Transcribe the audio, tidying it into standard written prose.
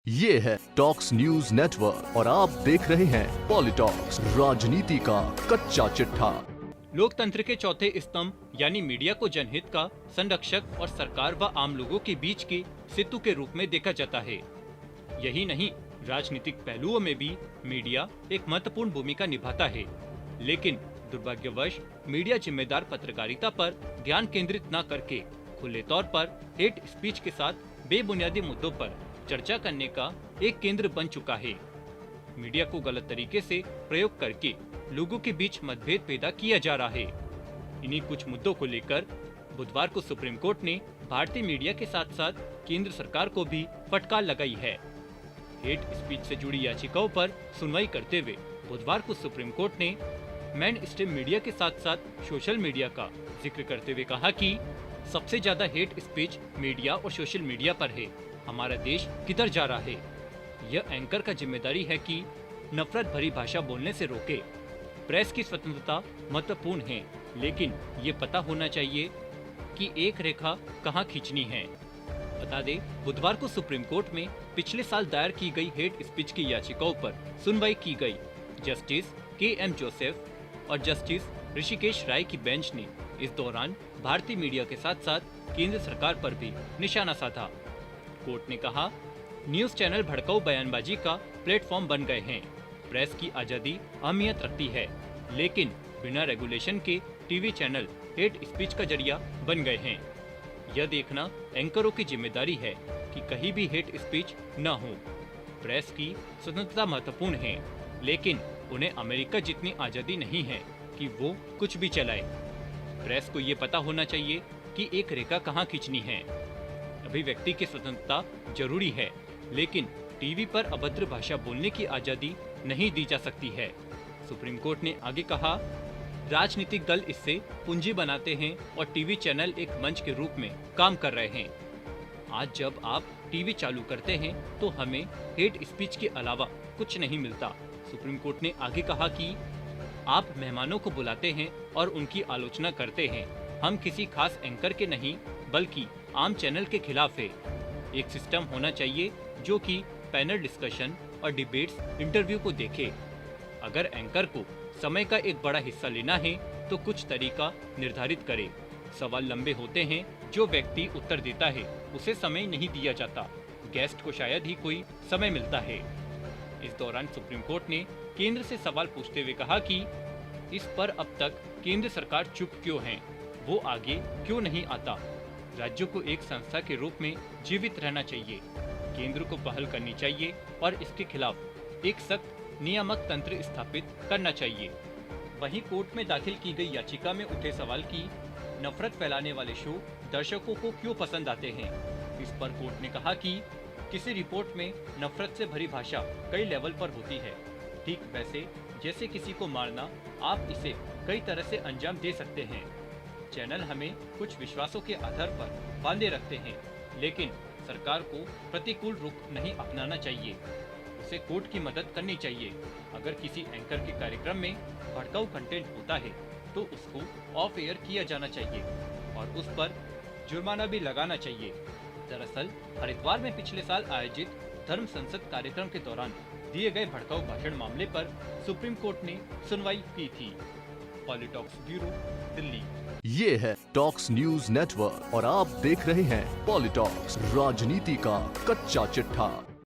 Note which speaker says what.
Speaker 1: ये है talks news network और आप देख रहे हैं पॉलिटॉक्स, राजनीति का कच्चा चिट्ठा।
Speaker 2: लोकतंत्र के चौथे स्तंभ यानी मीडिया को जनहित का संरक्षक और सरकार व आम लोगों के बीच के सेतु के रूप में देखा जाता है। यही नहीं, राजनीतिक पहलुओं में भी मीडिया एक महत्वपूर्ण भूमिका निभाता है। लेकिन दुर्भाग्यवश मीडिया जिम्मेदार पत्रकारिता पर ध्यान केंद्रित न करके खुले तौर पर हेट स्पीच के साथ बेबुनियादी मुद्दों पर चर्चा करने का एक केंद्र बन चुका है। मीडिया को गलत तरीके से प्रयोग करके लोगों के बीच मतभेद पैदा किया जा रहा है। इन्हीं कुछ मुद्दों को लेकर बुधवार को सुप्रीम कोर्ट ने भारतीय मीडिया के साथ साथ केंद्र सरकार को भी फटकार लगाई है। हेट स्पीच से जुड़ी याचिकाओं पर सुनवाई करते हुए बुधवार को सुप्रीम कोर्ट ने मेन स्ट्रीम मीडिया के साथ साथ सोशल मीडिया का जिक्र करते हुए कहा कि सबसे ज्यादा हेट स्पीच मीडिया और सोशल मीडिया पर है। हमारा देश किधर जा रहा है? यह एंकर का जिम्मेदारी है कि नफरत भरी भाषा बोलने से रोके। प्रेस की स्वतंत्रता महत्वपूर्ण है, लेकिन ये पता होना चाहिए कि एक रेखा कहाँ खींचनी है। बता दें, बुधवार को सुप्रीम कोर्ट में पिछले साल दायर की गई हेट स्पीच की याचिकाओं पर सुनवाई की गई। Justice KM. जोसेफ और जस्टिस ऋषिकेश राय की बेंच ने इस दौरान भारतीय मीडिया के साथ साथ केंद्र सरकार पर भी निशाना साधा। कोर्ट ने कहा, न्यूज चैनल भड़काऊ बयानबाजी का प्लेटफॉर्म बन गए हैं। प्रेस की आजादी अहमियत रखती है, लेकिन बिना रेगुलेशन के टीवी चैनल हेट स्पीच का जरिया बन गए हैं। यह देखना एंकरों की जिम्मेदारी है कि कहीं भी हेट स्पीच न हो। प्रेस की स्वतंत्रता महत्वपूर्ण है, लेकिन उन्हें अमेरिका जितनी आजादी नहीं है कि वो कुछ भी चलाए। प्रेस को ये पता होना चाहिए कि एक रेखा कहाँ खींचनी है। अभिव्यक्ति की स्वतंत्रता जरूरी है, लेकिन टीवी पर अभद्र भाषा बोलने की आजादी नहीं दी जा सकती है। सुप्रीम कोर्ट ने आगे कहा, राजनीतिक दल इससे पूंजी बनाते हैं और टीवी चैनल एक मंच के रूप में काम कर रहे हैं। आज जब आप टीवी चालू करते हैं तो हमें हेट स्पीच के अलावा कुछ नहीं मिलता। सुप्रीम कोर्ट ने आगे कहा कि आप मेहमानों को बुलाते हैं और उनकी आलोचना करते हैं। हम किसी खास एंकर के नहीं, बल्कि आम चैनल के खिलाफ है। एक सिस्टम होना चाहिए जो कि पैनल डिस्कशन और डिबेट्स इंटरव्यू को देखे। अगर एंकर को समय का एक बड़ा हिस्सा लेना है तो कुछ तरीका निर्धारित करे। सवाल लंबे होते हैं, जो व्यक्ति उत्तर देता है उसे समय नहीं दिया जाता। गेस्ट को शायद ही कोई समय मिलता है। इस दौरान सुप्रीम कोर्ट ने केंद्र से सवाल पूछते हुए कहा कि इस पर अब तक केंद्र सरकार चुप क्यों है, वो आगे क्यों नहीं आता। राज्यों को एक संस्था के रूप में जीवित रहना चाहिए। केंद्र को पहल करनी चाहिए और इसके खिलाफ एक सख्त नियामक तंत्र स्थापित करना चाहिए। वहीं कोर्ट में दाखिल की गई याचिका में उठे सवाल की नफरत फैलाने वाले शो दर्शकों को क्यों पसंद आते हैं। इस पर कोर्ट ने कहा कि किसी रिपोर्ट में नफरत से भरी भाषा कई लेवल पर होती है। ठीक वैसे जैसे किसी को मारना, आप इसे कई तरह से अंजाम दे सकते हैं। चैनल हमें कुछ विश्वासों के आधार पर बांधे रखते हैं, लेकिन सरकार को प्रतिकूल रुख नहीं अपनाना चाहिए। उसे कोर्ट की मदद करनी चाहिए। अगर किसी एंकर के कार्यक्रम में भड़काऊ कंटेंट होता है तो उसको ऑफ एयर किया जाना चाहिए और उस पर जुर्माना भी लगाना चाहिए। दरअसल हरिद्वार में पिछले साल आयोजित धर्म संसद कार्यक्रम के दौरान दिए गए भड़काऊ भाषण मामले पर सुप्रीम कोर्ट ने सुनवाई की थी। पॉलिटॉक्स ब्यूरो, दिल्ली।
Speaker 1: ये है टॉक्स न्यूज नेटवर्क और आप देख रहे हैं पॉलिटॉक्स, राजनीति का कच्चा चिट्ठा।